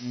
Hey,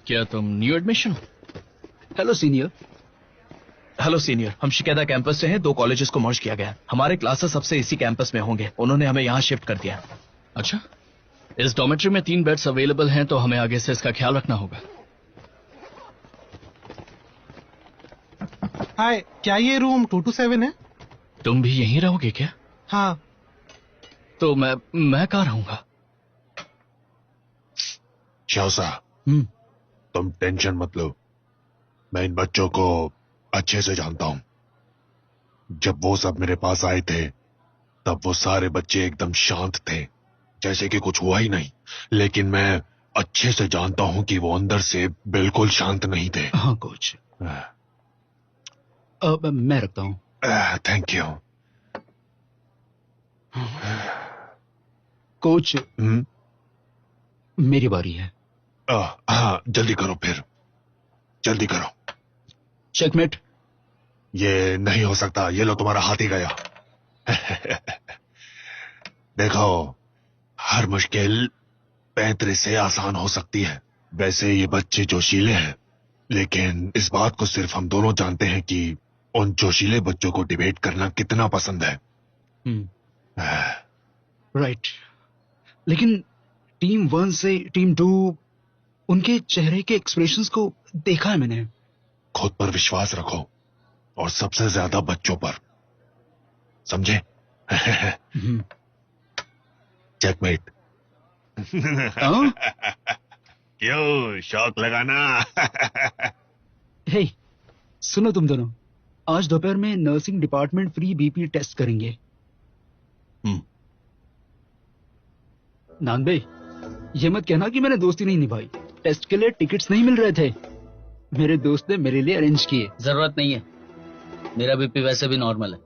क्या तुम new admission हो? Hello senior. हेलो सीनियर, हम शिकैदा कैंपस से हैं। 2 कॉलेजेस को मर्ज किया गया है। हमारे क्लासेस सबसे इसी कैंपस में होंगे। उन्होंने हमें यहाँ शिफ्ट कर दिया। अच्छा, इस डॉर्मेट्री में 3 बेड्स अवेलेबल हैं, तो हमें आगे से इसका ख्याल रखना होगा। हाय, क्या ये रूम 227 है? तुम भी यहीं रहोगे क्या? हाँ। तो मैं कहाँ रहूंगा? शाओसा, तुम टेंशन मत लो। मैं इन बच्चों को अच्छे से जानता हूं। जब वो सब मेरे पास आए थे तब वो सारे बच्चे एकदम शांत थे, जैसे कि कुछ हुआ ही नहीं। लेकिन मैं अच्छे से जानता हूं कि वो अंदर से बिल्कुल शांत नहीं थे। हाँ कोच, मैं रखता हूँ। Thank you coach. मेरी बारी है। हाँ, जल्दी करो, फिर जल्दी करो। चेकमेट। ये नहीं हो सकता। ये लो, तुम्हारा हाथ ही गया। देखो, हर मुश्किल 35 से आसान हो सकती है। वैसे ये बच्चे जोशीले हैं, लेकिन इस बात को सिर्फ हम दोनों जानते हैं कि उन जोशीले बच्चों को डिबेट करना कितना पसंद है। राइट। लेकिन टीम 1 से टीम 2, उनके चेहरे के एक्सप्रेशंस को देखा है मैंने। खुद पर विश्वास रखो, और सबसे ज्यादा बच्चों पर, समझे? चेकमेट। क्यों शौक लगाना? हे, सुनो तुम दोनों, आज दोपहर में nursing department free BP test करेंगे। नानबे, ये मत कहना कि मैंने दोस्ती नहीं निभाई। टेस्ट के लिए टिकट्स नहीं मिल रहे थे, मेरे दोस्त ने मेरे लिए अरेंज किए। जरूरत नहीं है, मेरा बीपी वैसे भी नॉर्मल है।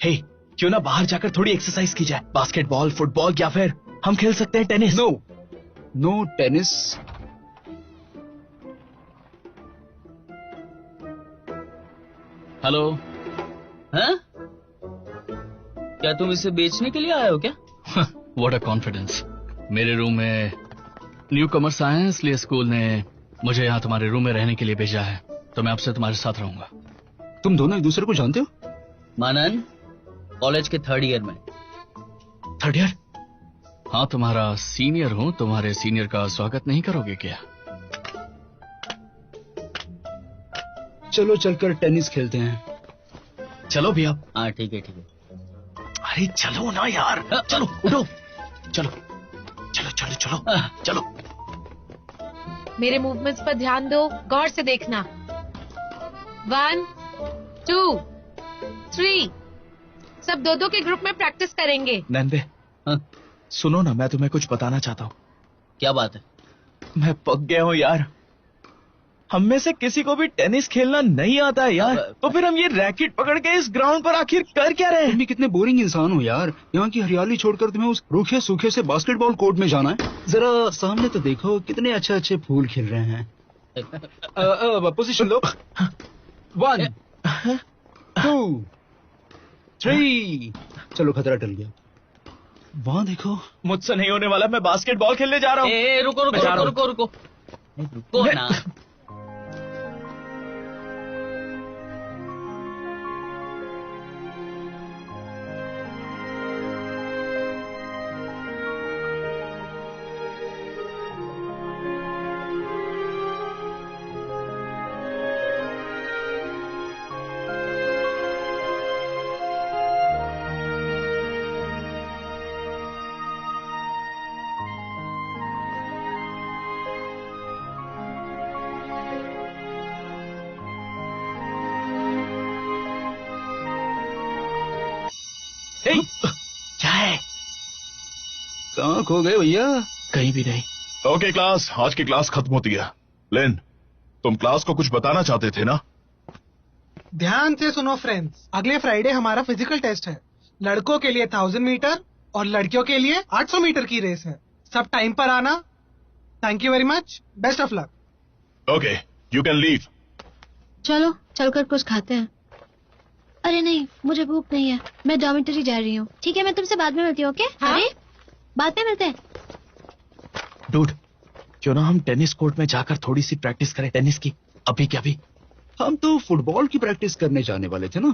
हे, क्यों ना बाहर जाकर थोड़ी एक्सरसाइज की जाए? बास्केटबॉल, फुटबॉल, या फिर हम खेल सकते हैं टेनिस। No tennis. हेलो। हाँ? क्या तुम इसे बेचने के लिए आए हो क्या? What a confidence. मेरे रूम में न्यू कमर्स आए हैं, इसलिए स्कूल ने मुझे यहाँ तुम्हारे रूम में रहने के लिए भेजा है। तो मैं आपसे तुम्हारे साथ रहूंगा। तुम दोनों एक दूसरे को जानते हो? मानन, कॉलेज के 3rd ईयर में। 3rd year? हाँ, तुम्हारा सीनियर हूँ। तुम्हारे सीनियर का स्वागत नहीं करोगे क्या? चलो चलकर टेनिस खेलते हैं। चलो भी आप। हाँ ठीक है ठीक है। अरे चलो ना यार, चलो उठो, चलो चलो चलो चलो चलो। मेरे मूवमेंट्स पर ध्यान दो, गौर से देखना। 1 2 3। सब 2-2 के ग्रुप में प्रैक्टिस करेंगे। नंदे, सुनो ना, मैं तुम्हें कुछ बताना चाहता हूँ। क्या बात है? मैं पक गया हूँ यार। हम में से किसी को भी टेनिस खेलना नहीं आता है यार। तो फिर हम ये रैकेट पकड़ के इस ग्राउंड पर आखिर कर क्या रहे हैं? तुम भी कितने बोरिंग इंसान हो यार। यहाँ की हरियाली छोड़कर तुम्हें उस रूखे सूखे से बास्केटबॉल कोर्ट में जाना है? जरा सामने तो देखो, कितने अच्छे अच्छे फूल खिल रहे हैं। पोजीशन लो। 1 2 3। चलो, खतरा टल गया। वहाँ देखो, मुझसे नहीं होने वाला। मैं बास्केटबॉल खेलने जा रहा हूँ। रुको रुको रुको रुको रुको रुको ना। क्या है? कहाँ खो गए भैया? कहीं भी नहीं। ओके क्लास, आज की क्लास खत्म होती है। लेन, तुम क्लास को कुछ बताना चाहते थे ना? ध्यान से सुनो फ्रेंड्स, अगले फ्राइडे हमारा फिजिकल टेस्ट है। लड़कों के लिए 1000 मीटर और लड़कियों के लिए 800 मीटर की रेस है। सब टाइम पर आना। Thank you very much, best of luck. Okay, you can leave. चलो चलकर कुछ खाते हैं। अरे नहीं, मुझे भूख नहीं है, मैं डॉर्मेटरी जा रही हूँ। ठीक है, मैं तुमसे बाद में मिलती हूँ। ओके? हाँ? अरे बाद में मिलते हैं। डूड, क्यों ना हम टेनिस कोर्ट में जाकर थोड़ी सी प्रैक्टिस करें टेनिस की, अभी क्या अभी। हम तो फुटबॉल की प्रैक्टिस करने जाने वाले थे ना,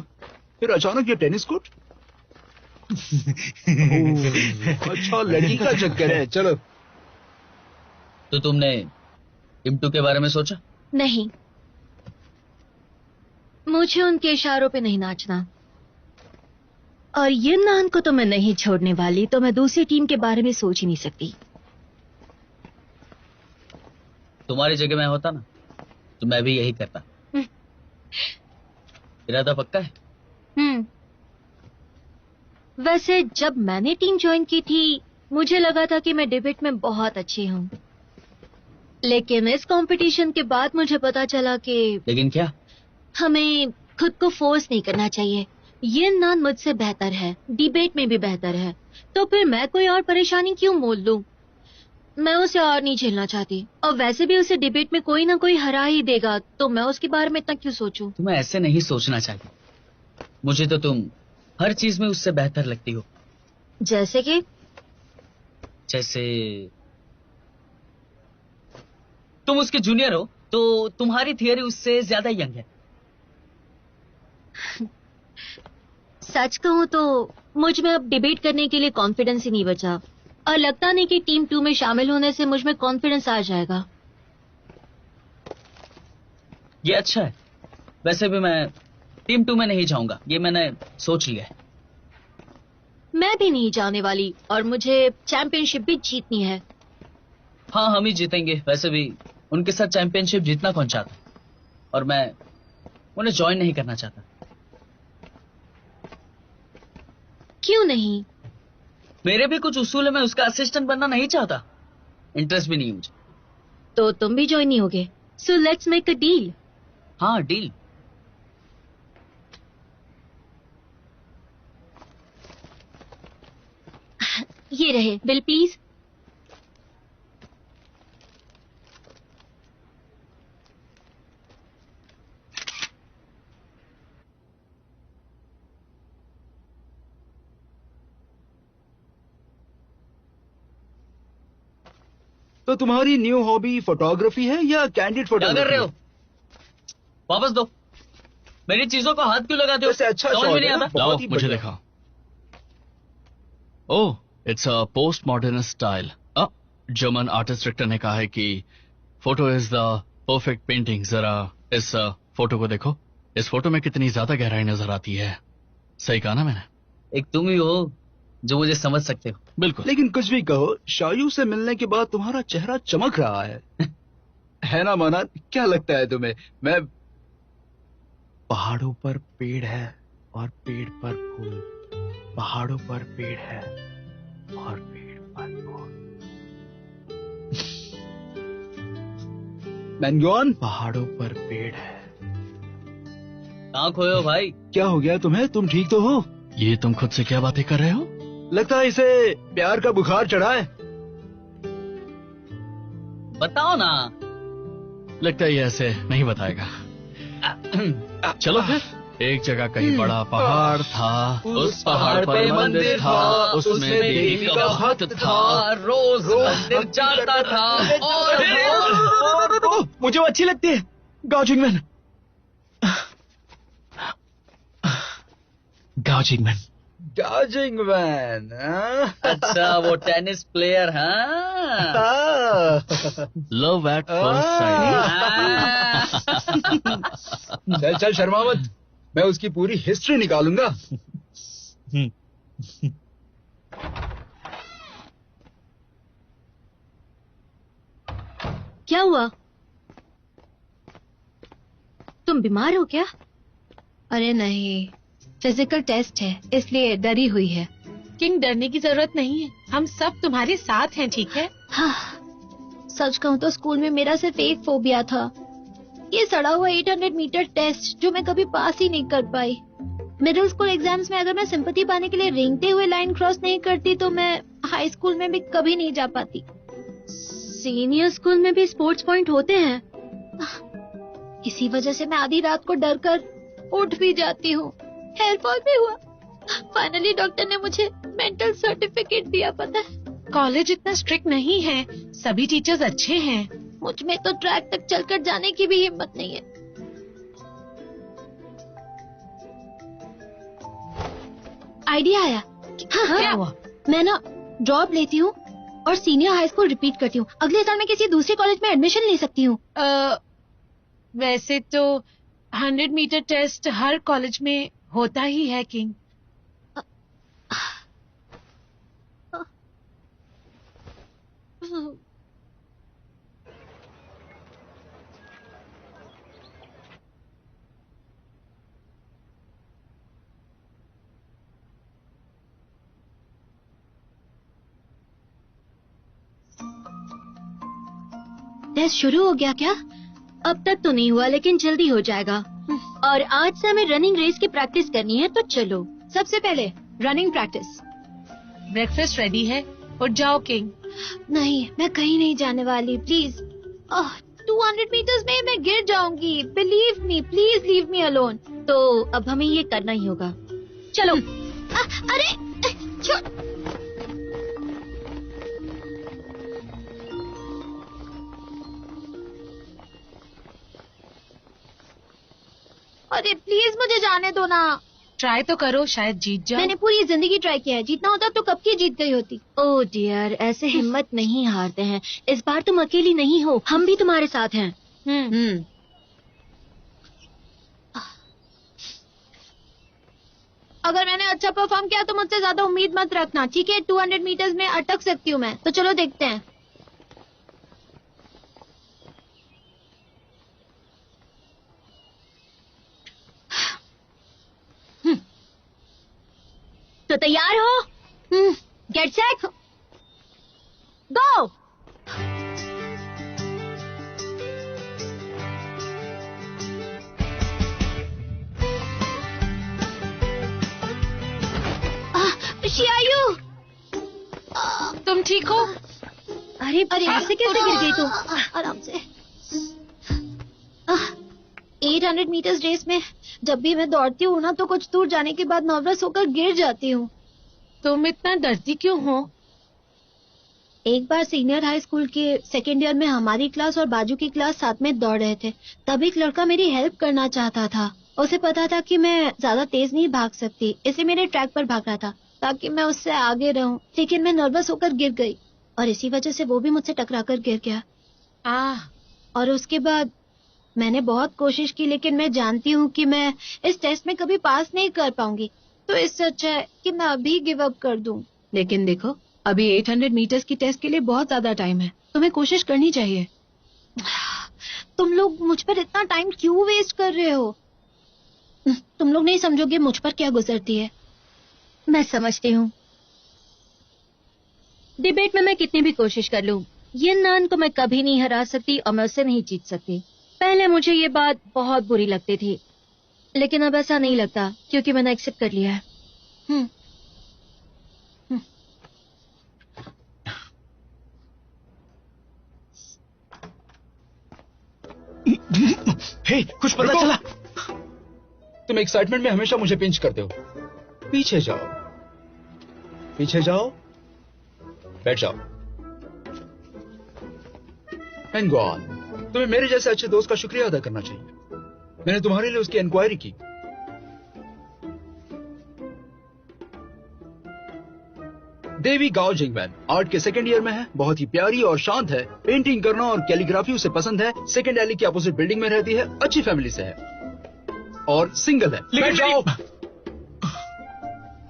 फिर अचानक ये टेनिस कोर्ट। अच्छा, लड़की का चक्कर है। चलो। तो तुमने इम्टू के बारे में सोचा? नहीं, मुझे उनके इशारों पे नहीं नाचना। और ये नान को तो मैं नहीं छोड़ने वाली, तो मैं दूसरी टीम के बारे में सोच ही नहीं सकती। तुम्हारी जगह मैं होता ना तो मैं भी यही करता। इरादा पक्का है? वैसे जब मैंने टीम ज्वाइन की थी, मुझे लगा था कि मैं डिबेट में बहुत अच्छी हूँ, लेकिन इस कंपटीशन के बाद मुझे पता चला कि लेकिन क्या? हमें खुद को फोर्स नहीं करना चाहिए। ये नान मुझसे बेहतर है, डिबेट में भी बेहतर है, तो फिर मैं कोई और परेशानी क्यों मोल लूं? मैं उसे और नहीं झेलना चाहती, और वैसे भी उसे डिबेट में कोई ना कोई हरा ही देगा, तो मैं उसके बारे में इतना क्यों सोचूं? तुम्हें ऐसे नहीं सोचना चाहिए। मुझे तो तुम हर चीज में उससे बेहतर लगती हो। जैसे कि? जैसे तुम उसके जूनियर हो, तो तुम्हारी थियरी उससे ज्यादा यंग है। सच कहूं तो मुझ में अब डिबेट करने के लिए कॉन्फिडेंस ही नहीं बचा, और लगता नहीं कि टीम 2 में शामिल होने से मुझ में कॉन्फिडेंस आ जाएगा। ये अच्छा है। वैसे भी मैं टीम 2 में नहीं जाऊंगा, ये मैंने सोच लिया है। मैं भी नहीं जाने वाली, और मुझे चैंपियनशिप भी जीतनी है। हाँ, हम ही जीतेंगे। वैसे भी उनके साथ चैंपियनशिप जीतना कौन चाहता, और मैं उन्हें ज्वाइन नहीं करना चाहता। क्यों नहीं? मेरे भी कुछ उसूल है, मैं उसका असिस्टेंट बनना नहीं चाहता। इंटरेस्ट भी नहीं है मुझे। तो तुम भी ज्वाइन नहीं होगे? So let's make a deal. हाँ, डील। ये रहे बिल, प्लीज। तो तुम्हारी न्यू हॉबी फोटोग्राफी है या कैंडिड क्या फोटोग्राफी? कर रहे हो? वापस दो। मेरी चीजों को हाथ क्यों लगाते हो? वैसे अच्छा समझ शॉट में नहीं है ना? आता। लाओ बहुत ही मुझे बढ़िया। दिखाओ। Oh, it's a post modernist style. German artist Richter ने कहा है कि photo is the perfect painting. जरा इस फोटो को देखो, इस फोटो में कितनी ज्यादा गहराई नजर आती है। सही कहा ना मैंने? एक तुम ही हो जो मुझे समझ सकते हो। बिल्कुल। लेकिन कुछ भी कहो, शायू से मिलने के बाद तुम्हारा चेहरा चमक रहा है। है ना माना? क्या लगता है तुम्हें? मैं पहाड़ों पर पेड़ है और पेड़ पर फूल, पहाड़ों पर पेड़ है और पेड़ पर फूल। मैनगॉन, पहाड़ों पर पेड़ है। कहाँ खोए हो भाई? क्या हो गया तुम्हें? तुम ठीक तो हो? ये तुम खुद से क्या बातें कर रहे हो? लगता है इसे प्यार का बुखार चढ़ा है। बताओ ना। लगता है ये ऐसे नहीं बताएगा। चलो फिर। एक जगह कहीं बड़ा पहाड़ था, उस पहाड़ पर मंदिर था, उसमें देवी का भक्त था। रोज मंदिर जाता था और मुझे वो अच्छी लगती है, गाओजिंगमैन। गाओजिंगमैन। गाजिंगमैन, अच्छा, वो टेनिस प्लेयर। हाँ, लव एट फर्स्ट साइट। चल चल शर्मा मत, मैं उसकी पूरी हिस्ट्री निकालूंगा। क्या हुआ? तुम बीमार हो क्या? अरे नहीं, फिजिकल टेस्ट है इसलिए डरी हुई है। किंग, डरने की जरूरत नहीं है, हम सब तुम्हारे साथ हैं, ठीक है? हाँ, सच कहूँ तो स्कूल में मेरा सिर्फ एक फोबिया था, ये सड़ा हुआ 800 मीटर टेस्ट जो मैं कभी पास ही नहीं कर पाई। मिडिल स्कूल एग्जाम्स में अगर मैं सिंपैथी पाने के लिए रेंगते हुए लाइन क्रॉस नहीं करती तो मैं हाई स्कूल में भी कभी नहीं जा पाती। सीनियर स्कूल में भी स्पोर्ट्स पॉइंट होते हैं, इसी वजह से मैं आधी रात को डर कर उठ भी जाती हूँ। हेयर फॉल भी हुआ। फाइनली डॉक्टर ने मुझे मेंटल सर्टिफिकेट दिया। पता है, कॉलेज इतना स्ट्रिक्ट नहीं है, सभी टीचर्स अच्छे हैं। मुझ में तो ट्रैक तक चलकर जाने की भी हिम्मत नहीं है। आइडिया आया। हाँ, क्या हुआ? मैं ना ड्रॉप लेती हूँ और सीनियर हाई स्कूल रिपीट करती हूँ। अगले साल मैं किसी दूसरे कॉलेज में एडमिशन ले सकती हूँ। वैसे तो 100 मीटर टेस्ट हर कॉलेज में होता ही है किंग। टेस्ट शुरू हो गया क्या? अब तक तो नहीं हुआ लेकिन जल्दी हो जाएगा। और आज से हमें रनिंग रेस की प्रैक्टिस करनी है, तो चलो सबसे पहले रनिंग प्रैक्टिस। ब्रेकफास्ट रेडी है, उठ जाओ किंग। नहीं, मैं कहीं नहीं जाने वाली, प्लीज। 200 मीटर्स में मैं गिर जाऊंगी, believe me, please leave me alone. तो अब हमें ये करना ही होगा। चलो। अरे अरे प्लीज मुझे जाने दो ना। ट्राई तो करो, शायद जीत जाओ। मैंने पूरी जिंदगी ट्राई किया है, जीतना होता तो कब की जीत गई होती। ओह डियर, ऐसे हिम्मत नहीं हारते हैं। इस बार तुम अकेली नहीं हो, हम भी तुम्हारे साथ हैं। अगर मैंने अच्छा परफॉर्म किया तो मुझसे ज्यादा उम्मीद मत रखना, ठीक है? 200 मीटर्स में अटक सकती हूँ मैं, तो चलो देखते हैं। तो तैयार हो? Get set go. शियायू, तुम ठीक हो? अरे ऐसे कैसे गिर गई तुम? आराम से। 800 मीटर्स रेस में जब भी मैं दौड़ती हूँ ना तो कुछ दूर जाने के बाद नर्वस होकर गिर जाती हूँ। तुम इतना डरती क्यों हो? एक बार सीनियर हाई स्कूल के सेकेंड ईयर में हमारी क्लास और बाजू की क्लास साथ में दौड़ रहे थे। तब एक लड़का मेरी हेल्प करना चाहता था। उसे पता था कि मैं ज्यादा तेज नहीं भाग सकती, इसलिए मेरे ट्रैक पर भाग रहा था ताकि मैं उससे आगे रहूं। लेकिन मैं नर्वस होकर गिर गई और इसी वजह से वो भी मुझसे टकराकर गिर गया। और उसके बाद मैंने बहुत कोशिश की, लेकिन मैं जानती हूँ कि मैं इस टेस्ट में कभी पास नहीं कर पाऊंगी, तो इससे अच्छा है कि मैं अभी गिव अप कर दूं। लेकिन देखो, अभी 800 मीटर्स की टेस्ट के लिए बहुत ज्यादा टाइम है, तुम्हें कोशिश करनी चाहिए। तुम लोग मुझ पर इतना टाइम क्यों वेस्ट कर रहे हो? तुम लोग नहीं समझोगे मुझ पर क्या गुजरती है। मैं समझती हूँ। डिबेट में मैं कितनी भी कोशिश कर लूं, ये नान को मैं कभी नहीं हरा सकती और मैं उससे नहीं जीत सकती। पहले मुझे ये बात बहुत बुरी लगती थी, लेकिन अब ऐसा नहीं लगता क्योंकि मैंने एक्सेप्ट कर लिया है। हे, कुछ पता चला? तुम एक्साइटमेंट में हमेशा मुझे पिंच करते हो। पीछे जाओ, पीछे जाओ, बैठ जाओ एंड गो ऑन। तुम्हें मेरे जैसे अच्छे दोस्त का शुक्रिया अदा करना चाहिए। मैंने तुम्हारे लिए उसकी इंक्वायरी की। देवी गाओ जिंगवैन आर्ट के सेकंड ईयर में है, बहुत ही प्यारी और शांत है। पेंटिंग करना और कैलीग्राफी उसे पसंद है। सेकंड एली की अपोजिट बिल्डिंग में रहती है, अच्छी फैमिली से है और सिंगल है। लेकिन जाओ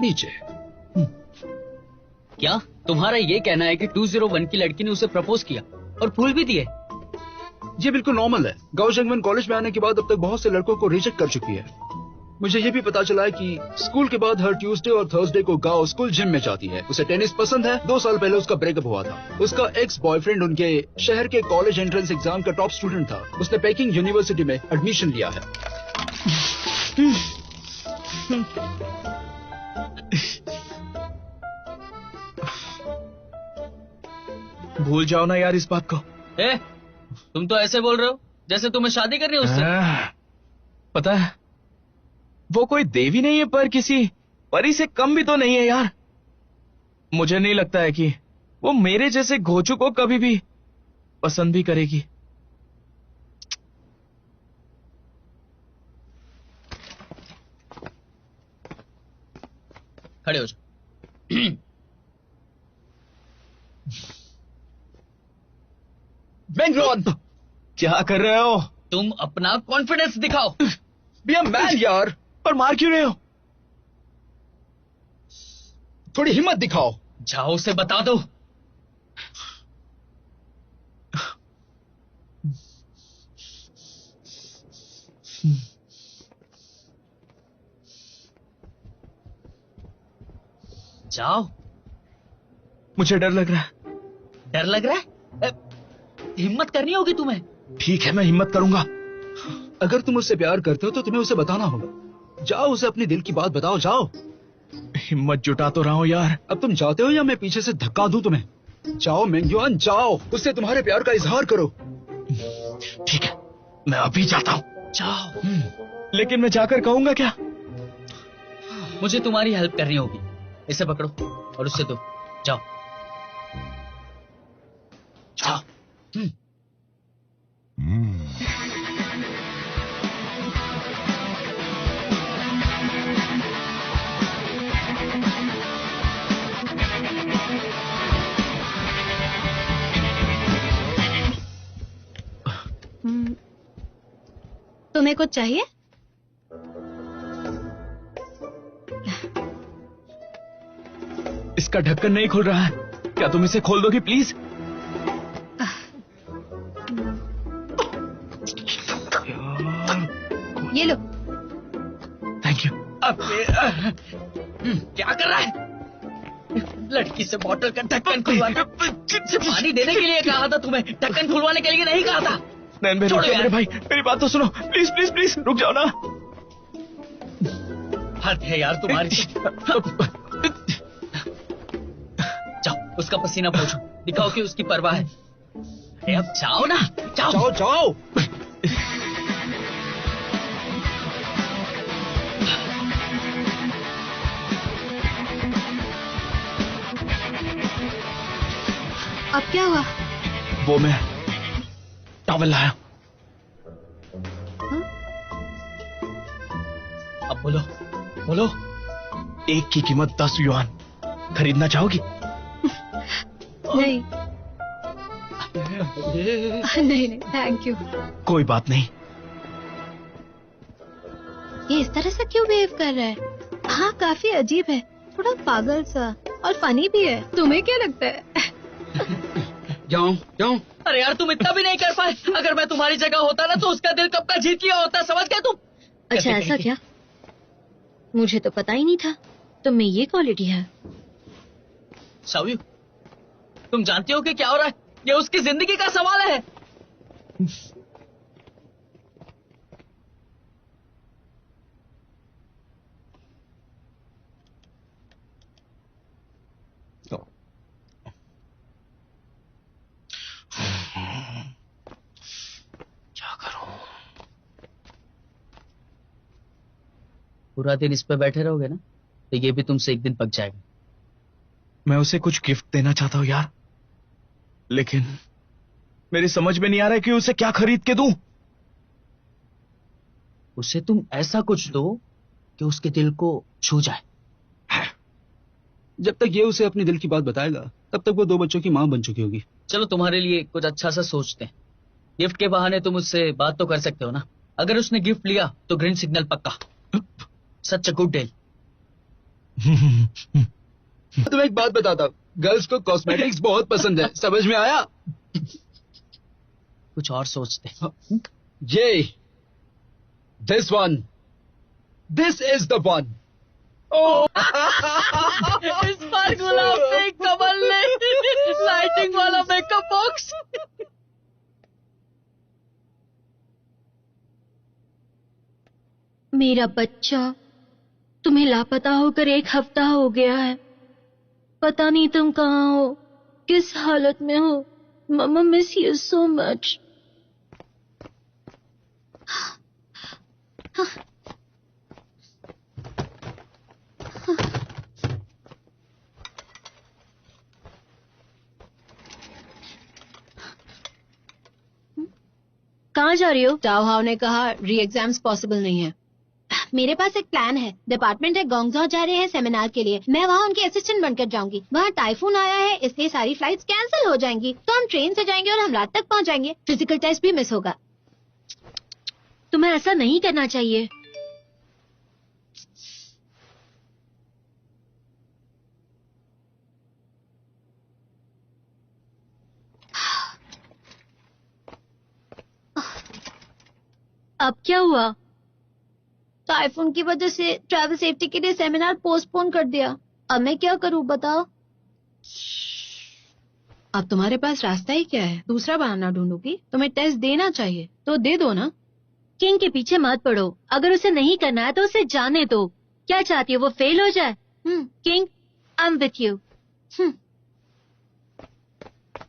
नीचे। क्या तुम्हारा ये कहना है कि 201 की लड़की ने उसे प्रपोज किया और फूल भी दिए? ये बिल्कुल नॉर्मल है। गाओ जिंगवैन कॉलेज में आने के बाद अब तक बहुत से लड़कों को रिजेक्ट कर चुकी है। मुझे ये भी पता चला है कि स्कूल के बाद हर ट्यूसडे और थर्सडे को गाँव स्कूल जिम में जाती है। उसे टेनिस पसंद है। 2 साल पहले उसका ब्रेकअप हुआ था। उसका एक्स बॉयफ्रेंड उनके शहर के कॉलेज एंट्रेंस एग्जाम का टॉप स्टूडेंट था। उसने पेकिंग यूनिवर्सिटी में एडमिशन लिया है। भूल जाओ ना यार इस बात को। तुम तो ऐसे बोल रहे हो जैसे तुम्हें शादी करनी है उससे। पता है वो कोई देवी नहीं है, पर किसी परी से कम भी तो नहीं है यार। मुझे नहीं लगता है कि वो मेरे जैसे घोचू को कभी भी पसंद भी करेगी। खड़े हो जाओ। बैंगलोर, क्या कर रहे हो? तुम अपना कॉन्फिडेंस दिखाओ। बी अ मैन यार। पर मार क्यों रहे हो? थोड़ी हिम्मत दिखाओ। जाओ उसे बता दो। जाओ। मुझे डर लग रहा है। डर लग रहा है? हिम्मत करनी होगी तुम्हें। ठीक है, मैं हिम्मत करूंगा। अगर तुम उससे प्यार करते हो तो तुम्हें उसे बताना होगा। जाओ, उसे अपनी दिल की बात बताओ। जाओ। हिम्मत जुटा तो रहा हूं यार। अब तुम जाते हो या मैं पीछे से धक्का दूं तुम्हें? जाओ मेंगयुआन, जाओ, उससे तुम्हारे प्यार का इजहार करो। ठीक है, मैं अभी जाता हूं। जाओ। लेकिन मैं जाकर कहूंगा क्या? मुझे तुम्हारी हेल्प करनी होगी। इसे पकड़ो और उससे दो। जाओ जाओ। तुम्हें कुछ चाहिए? इसका ढक्कन नहीं खुल रहा है, क्या तुम इसे खोल दोगी प्लीज? ये लो। Thank you. क्या कर रहा है? लड़की से बॉटल का ढक्कन खुलवाने, पानी देने के लिए कहा था तुम्हें, ढक्कन खुलवाने के लिए नहीं कहा था। नैन भाई, रुक जाओ मेरे भाई, मेरी बात तो सुनो प्लीज प्लीज प्लीज, रुक जाओ ना। हद है यार तुम्हारी। जाओ उसका पसीना पोंछो, दिखाओ कि उसकी परवाह है। अरे अब जाओ ना, जाओ जाओ जाओ। अब क्या हुआ? वो मैं टॉवल लाया। अब बोलो बोलो। एक की कीमत 10 युआन। खरीदना चाहोगी? नहीं नहीं, थैंक यू। कोई बात नहीं। ये इस तरह से क्यों बिहेव कर रहा है? हाँ, काफी अजीब है, थोड़ा पागल सा और फनी भी है। तुम्हें क्या लगता है? जाओ जाओ। अरे यार तुम इतना भी नहीं कर पाए। अगर मैं तुम्हारी जगह होता ना तो उसका दिल कब का जीत लिया होता, समझ गए तुम? अच्छा ऐसा क्या? मुझे तो पता ही नहीं था तुम में ये क्वालिटी है। शावी, तुम जानती हो कि क्या हो रहा है? ये उसकी जिंदगी का सवाल है। क्या करूं? पूरा दिन इस पे बैठे रहोगे ना तो ये भी तुमसे एक दिन पक जाएगा। मैं उसे कुछ गिफ्ट देना चाहता हूं यार, लेकिन मेरी समझ में नहीं आ रहा है कि उसे क्या खरीद के दूं। उसे तुम ऐसा कुछ दो कि उसके दिल को छू जाए। जब तक ये उसे अपनी दिल की बात बताएगा तब तक वो 2 बच्चों की मां बन चुकी होगी। चलो तुम्हारे लिए कुछ अच्छा सा सोचते हैं। गिफ्ट के बहाने तुम उससे बात तो कर सकते हो ना। अगर उसने गिफ्ट लिया तो ग्रीन सिग्नल पक्का। सच अ गुड डील। तुम्हें एक बात बताता हूँ, गर्ल्स को कॉस्मेटिक्स बहुत पसंद है, समझ में आया? कुछ और सोचते हैं। ये this one this is the one. इस बार गुलाब से कमल ने लाइटिंग वाला मेकअप बॉक्स। मेरा बच्चा तुम्हें लापता होकर 1 हफ्ता हो गया है। पता नहीं तुम कहाँ हो, किस हालत में हो। मम्मा मिस यू सो मच। कहाँ जा रही हो? टाओहाओ ने कहा री एग्जाम्स पॉसिबल नहीं है। मेरे पास एक प्लान है। डिपार्टमेंट है गोंगझो जा रहे हैं सेमिनार के लिए। मैं वहाँ उनकी असिस्टेंट बनकर जाऊंगी। वहाँ टाइफून आया है, इसलिए सारी फ्लाइट्स कैंसिल हो जाएंगी। तो हम ट्रेन से जाएंगे और हम रात तक पहुँच जाएंगे। फिजिकल टेस्ट भी मिस होगा। तुम्हें ऐसा नहीं करना चाहिए। अब क्या हुआ? टाइफून की वजह से ट्रैवल सेफ्टी के लिए सेमिनार पोस्टपोन कर दिया। अब मैं क्या करूं बताओ? अब तुम्हारे पास रास्ता ही क्या है? दूसरा बहाना ढूंढूंगी। तुम्हें टेस्ट देना चाहिए तो दे दो ना। किंग के पीछे मत पड़ो। अगर उसे नहीं करना है तो उसे जाने दो। क्या चाहती हो वो फेल हो जाए? King, I am with you.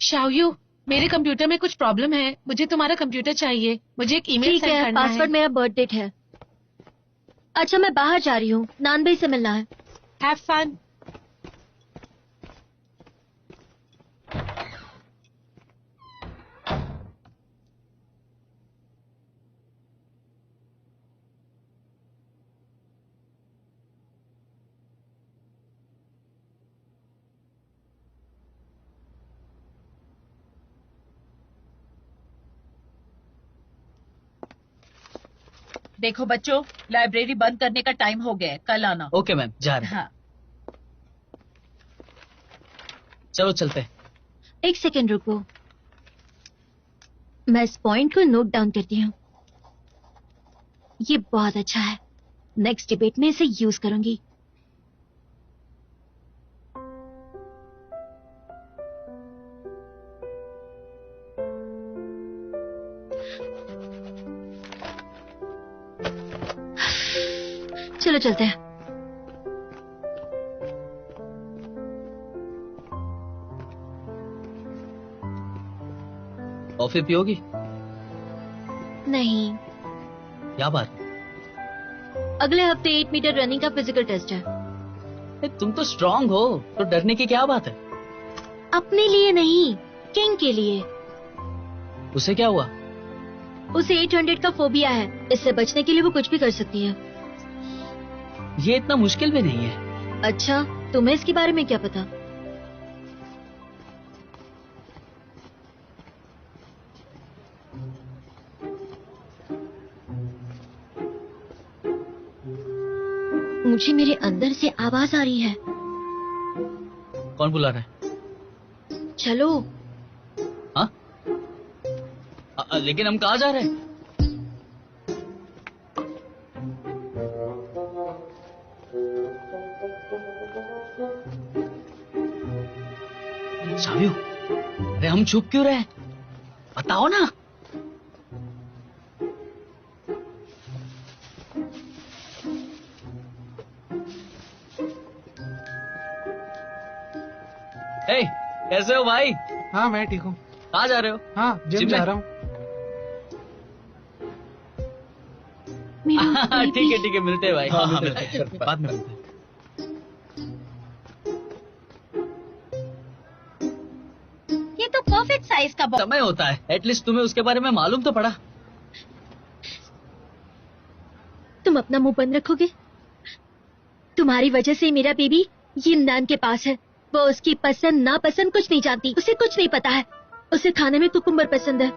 Shaoyu, मेरे कंप्यूटर में कुछ प्रॉब्लम है। मुझे तुम्हारा कंप्यूटर चाहिए। मुझे एक ईमेल ठीक सेंड है, करना है। पासवर्ड मेरा बर्थ डेट है। अच्छा, मैं बाहर जा रही हूँ। नानबई से मिलना है। Have fun. देखो बच्चों, लाइब्रेरी बंद करने का टाइम हो गया है। कल आना। ओके मैम, जा रहे हैं। हाँ। चलो चलते हैं। एक सेकंड रुको, मैं इस पॉइंट को नोट डाउन करती हूँ। ये बहुत अच्छा है। नेक्स्ट डिबेट में इसे यूज करूंगी। चलो चलते हैं। कॉफी पियोगी? नहीं, क्या बात? अगले हफ्ते 8 मीटर रनिंग का फिजिकल टेस्ट है। तुम तो स्ट्रांग हो, तो डरने की क्या बात है? अपने लिए नहीं, किंग के लिए। उसे क्या हुआ? उसे 800 का फोबिया है। इससे बचने के लिए वो कुछ भी कर सकती है। ये इतना मुश्किल भी नहीं है। अच्छा, तुम्हें इसके बारे में क्या पता? मुझे मेरे अंदर से आवाज आ रही है। कौन बुला रहा है? चलो। हाँ? लेकिन हम कहाँ जा रहे हैं? सावियो, अरे हम चुप क्यों रहे? बताओ ना। ए, कैसे हो भाई? हाँ मैं ठीक हूँ। कहाँ जा रहे हो? हाँ जिम जिम जा में? रहा हूँ। ठीक है मिलते हैं भाई। हाँ हाँ मिलते हैं, बाद में मिलते हैं। ये तो परफेक्ट साइज का बॉक्स। समय होता है, एटलीस्ट तुम्हें उसके बारे में मालूम तो पड़ा। तुम अपना मुंह बंद रखोगे? तुम्हारी वजह से मेरा बेबी यिननान के पास है। वो उसकी पसंद नापसंद कुछ नहीं जानती। उसे कुछ नहीं पता है। उसे खाने में कुकुम्बर पसंद है।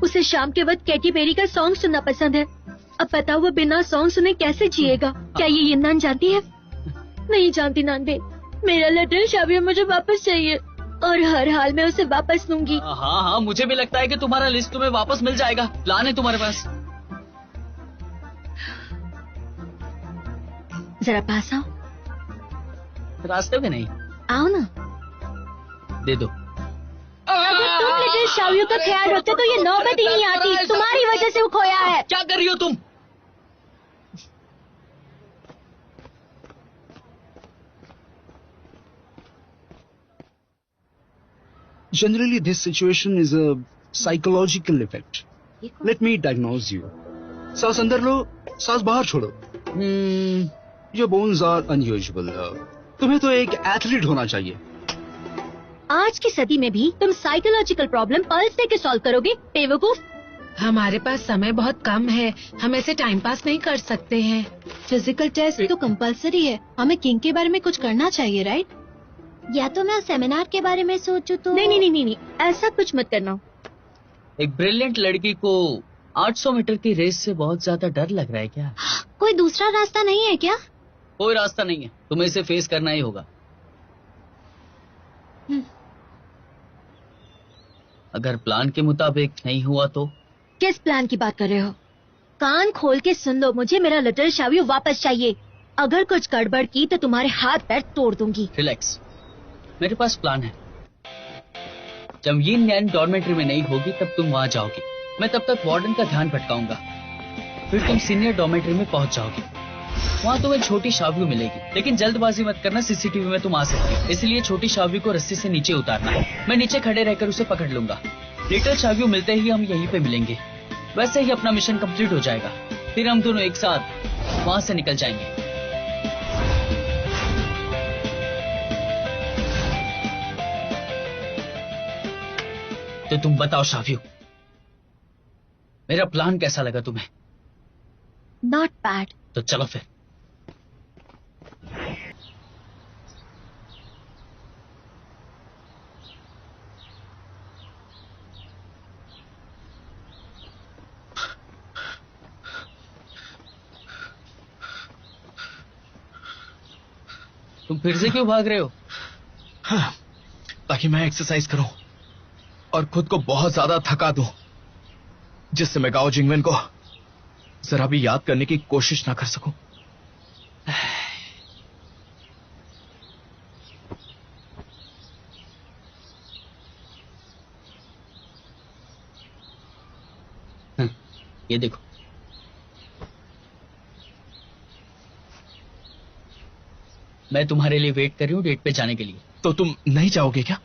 उसे शाम के वक्त कैटी पेरी का सॉन्ग सुनना पसंद है। अब बताओ वो बिना सॉन्ग सुने कैसे जिएगा? क्या ये यिननान जानती है? नहीं जानती नानबे। मेरा लिटिल शाबिया मुझे वापस चाहिए और हर हाल में उसे वापस लूंगी। हाँ हाँ, मुझे भी लगता है कि तुम्हारा लिस्ट तुम्हें वापस मिल जाएगा। प्लान है तुम्हारे पास? जरा पास आओ। रास्ते में नहीं, आओ ना। दे दो। अगर तुम लिटिल शावियों का ख्याल रखते तो ये नौबत ही नहीं आती। तुम्हारी वजह से वो खोया है। क्या कर रही हो तुम? Generally, this situation is a psychological effect. Let me diagnose you. सांस अंदर लो, सांस बाहर छोड़ो। Your bones are unusual. तुम्हें तो एक एथलीट होना चाहिए। आज की सदी में भी तुम साइकोलॉजिकल प्रॉब्लम पल्स दे के सॉल्व करोगे, बेवकूफ। हमारे पास समय बहुत कम है, हम ऐसे टाइम पास नहीं कर सकते हैं। फिजिकल टेस्ट तो कंपलसरी है। हमें किंग के बारे में कुछ करना चाहिए, राइट? या तो मैं सेमिनार के बारे में सोचूं तो। नहीं, ऐसा कुछ मत करना। एक ब्रिलियंट लड़की को 800 मीटर की रेस से बहुत ज्यादा डर लग रहा है क्या? कोई दूसरा रास्ता नहीं है क्या? कोई रास्ता नहीं है, तुम्हें इसे फेस करना ही होगा। अगर प्लान के मुताबिक नहीं हुआ तो? किस प्लान की बात कर रहे हो? कान खोल के सुन लो, मुझे मेरा लिटिल शावियो वापस चाहिए। अगर कुछ गड़बड़ की तो तुम्हारे हाथ पैर तोड़ दूंगी। रिलैक्स, मेरे पास प्लान है। जब यिन यान डॉर्मेट्री में नहीं होगी तब तुम वहां जाओगी। मैं तब तक वार्डन का ध्यान भटकाऊंगा, फिर तुम सीनियर डॉर्मेट्री में पहुंच जाओगी। वहां तुम्हें छोटी शावियो मिलेगी, लेकिन जल्दबाजी मत करना, सीसीटीवी में तुम आ सकती हो। इसलिए छोटी शावियो को रस्सी से नीचे उतारना है। मैं नीचे खड़े रहकर उसे पकड़ लूंगा। लिटिल शावियो मिलते ही हम यहीं पे मिलेंगे। वैसे ही अपना मिशन कंप्लीट हो जाएगा। फिर हम दोनों एक साथ वहां से निकल जाएंगे। तो तुम बताओ शावियो, मेरा प्लान कैसा लगा तुम्हें? Not bad. तो चलो फिर। तुम फिर से क्यों भाग रहे हो? हाँ, ताकि मैं एक्सरसाइज करूं और खुद को बहुत ज्यादा थका दूं, जिससे मैं गाओ जिंगवेन को जरा भी याद करने की कोशिश ना कर सकूं। ये देखो, मैं तुम्हारे लिए वेट कर रही हूँ डेट पे जाने के लिए। तो तुम नहीं जाओगे क्या?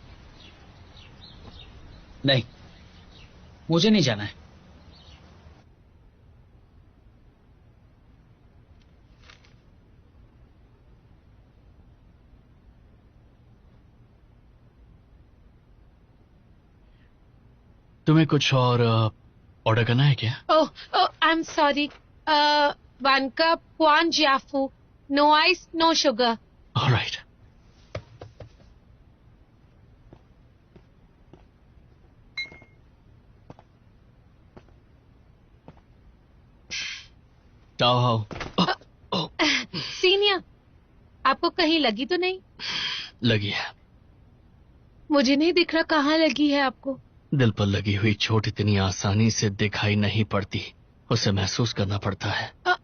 नहीं, मुझे नहीं जाना है। तुम्हें कुछ और ऑर्डर करना है क्या? Oh, I am sorry. 1 cup क्वान जियाफू, no ice no sugar. Alright. आओ। सीनियर, आपको कहीं लगी तो नहीं? लगी है। मुझे नहीं दिख रहा कहाँ लगी है आपको। दिल पर लगी हुई चोट इतनी आसानी से दिखाई नहीं पड़ती, उसे महसूस करना पड़ता है।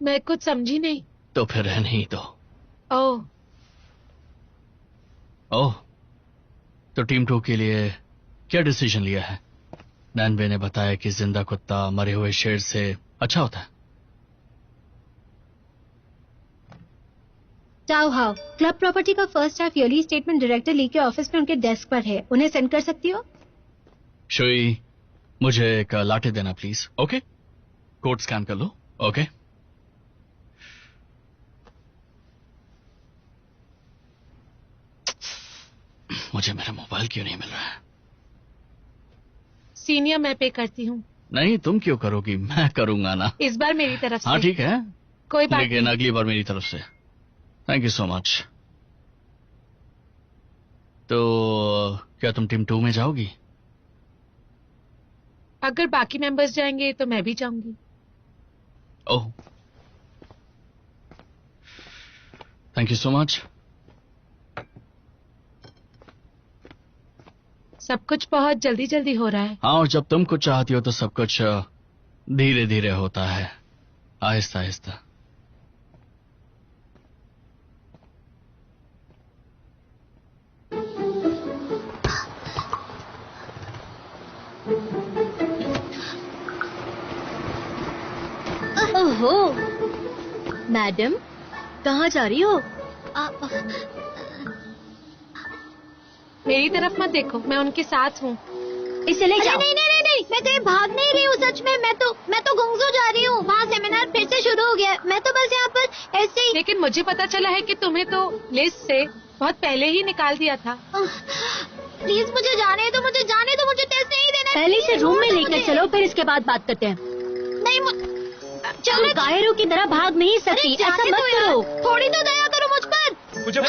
मैं कुछ समझी नहीं। तो फिर रहने ही दो। ओह, तो टीम 2 के लिए क्या डिसीजन लिया है? नैनबे ने बताया कि जिंदा कुत्ता मरे हुए शेर से अच्छा होता है। चाओ हाओ, क्लब प्रॉपर्टी का first half yearly statement director Li के ऑफिस में उनके डेस्क पर है। उन्हें सेंड कर सकती हो? शुई, मुझे एक लाटे देना प्लीज। ओके, कोड स्कैन कर लो। ओके। मुझे मेरा मोबाइल क्यों नहीं मिल रहा है? सीनियर, मैं पे करती हूँ। नहीं, तुम क्यों करोगी? मैं करूंगा ना। इस बार मेरी तरफ से। हाँ ठीक है, कोई बात लेकिन नहीं। अगली बार मेरी तरफ से। Thank you so much. तो क्या तुम टीम 2 में जाओगी? अगर बाकी मेंबर्स जाएंगे तो मैं भी जाऊंगी। ओह, थैंक यू सो मच। सब कुछ बहुत जल्दी जल्दी हो रहा है। हाँ, और जब तुम कुछ चाहती हो तो सब कुछ धीरे धीरे होता है, आहिस्ता आहिस्ता। ओहो, मैडम कहाँ जा रही हो? मेरी तरफ मत देखो, मैं उनके साथ हूँ। इसे ले जाओ। नहीं नहीं नहीं नहीं, मैं कहीं भाग नहीं रही हूँ सच में। मैं तो गुंगजू जा रही हूँ। वहाँ सेमिनार फिर से शुरू हो गया है। मैं तो बस यहाँ पर ऐसे ही। लेकिन मुझे पता चला है कि तुम्हें तो लिस्ट से बहुत पहले ही निकाल दिया था। प्लीज मुझे जाने दो, मुझे जाने दो, मुझे टेस्ट नहीं देना। पहले इसे रूम में लेकर चलो, फिर इसके बाद बात करते हैं। नहीं चलो, कायरों की तरह भाग नहीं सकती, ऐसा मत करो। थोड़ी तो दया करो मुझ पर। मुझे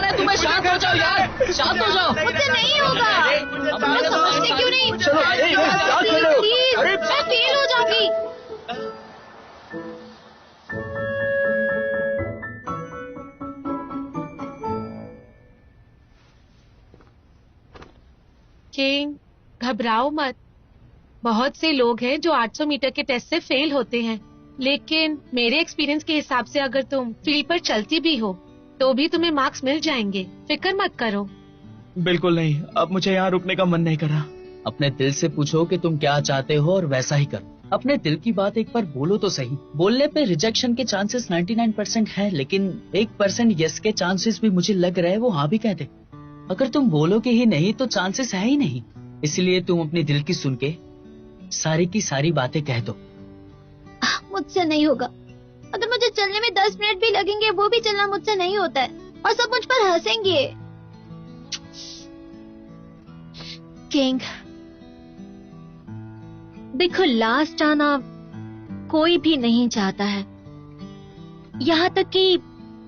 तुम्हें शांत हो जाओ यार, शांत हो जाओ। मुझसे नहीं होगा। तुम समझते क्यों नहीं? प्लीज, मैं फेल हो जाऊंगी। किंग, घबराओ मत। बहुत से लोग हैं जो 800 मीटर के टेस्ट से फेल होते हैं, लेकिन मेरे एक्सपीरियंस के हिसाब से अगर तुम फील्ड पर चलती भी हो तो भी तुम्हें मार्क्स मिल जाएंगे। फिक्र मत करो। बिल्कुल नहीं, अब मुझे यहाँ रुकने का मन नहीं कर रहा। अपने दिल से पूछो कि तुम क्या चाहते हो और वैसा ही करो। अपने दिल की बात एक बार बोलो तो सही। बोलने पे रिजेक्शन के चांसेस 99% है, लेकिन 1% यस के चांसेस भी मुझे लग रहा है वो हाँ भी कह दे। अगर तुम बोलोगे ही नहीं तो चांसेस है ही नहीं। इसलिए तुम अपने दिल की सुन के सारी की सारी बातें कह दो। मुझसे नहीं होगा। अगर मुझे चलने में 10 मिनट भी लगेंगे, वो भी चलना मुझसे नहीं होता है, और सब मुझ पर हंसेंगे। किंग, देखो, लास्ट आना कोई भी नहीं चाहता है। यहाँ तक कि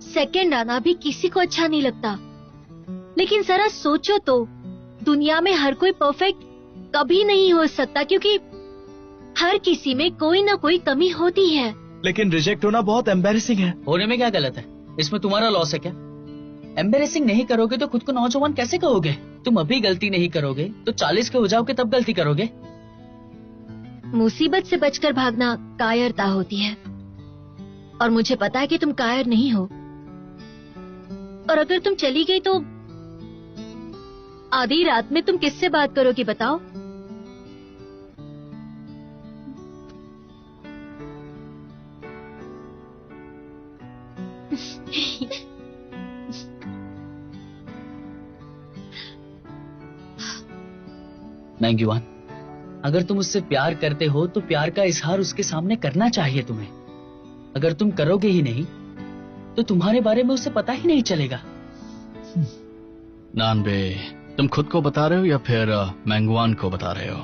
सेकंड आना भी किसी को अच्छा नहीं लगता। लेकिन जरा सोचो तो, दुनिया में हर कोई परफेक्ट कभी नहीं हो सकता, क्योंकि हर किसी में कोई ना कोई कमी होती है। लेकिन रिजेक्ट होना बहुत एम्बैरेसिंग है। होने में क्या गलत है? इसमें तुम्हारा लॉस है क्या? एम्बैरेसिंग नहीं करोगे तो खुद को नौजवान कैसे कहोगे? तुम अभी गलती नहीं करोगे तो 40 के हो जाओगे तब गलती करोगे। मुसीबत से बचकर भागना कायरता होती है, और मुझे पता है कि तुम कायर नहीं हो। और अगर तुम चली गई तो आधी रात में तुम किससे बात करोगी बताओ? मैंगीवान, अगर तुम उससे प्यार करते हो तो प्यार का इजहार उसके सामने करना चाहिए तुम्हें। अगर तुम करोगे ही नहीं तो तुम्हारे बारे में उसे पता ही नहीं चलेगा। नानबे, तुम खुद को बता रहे हो या फिर मैंगवान को बता रहे हो?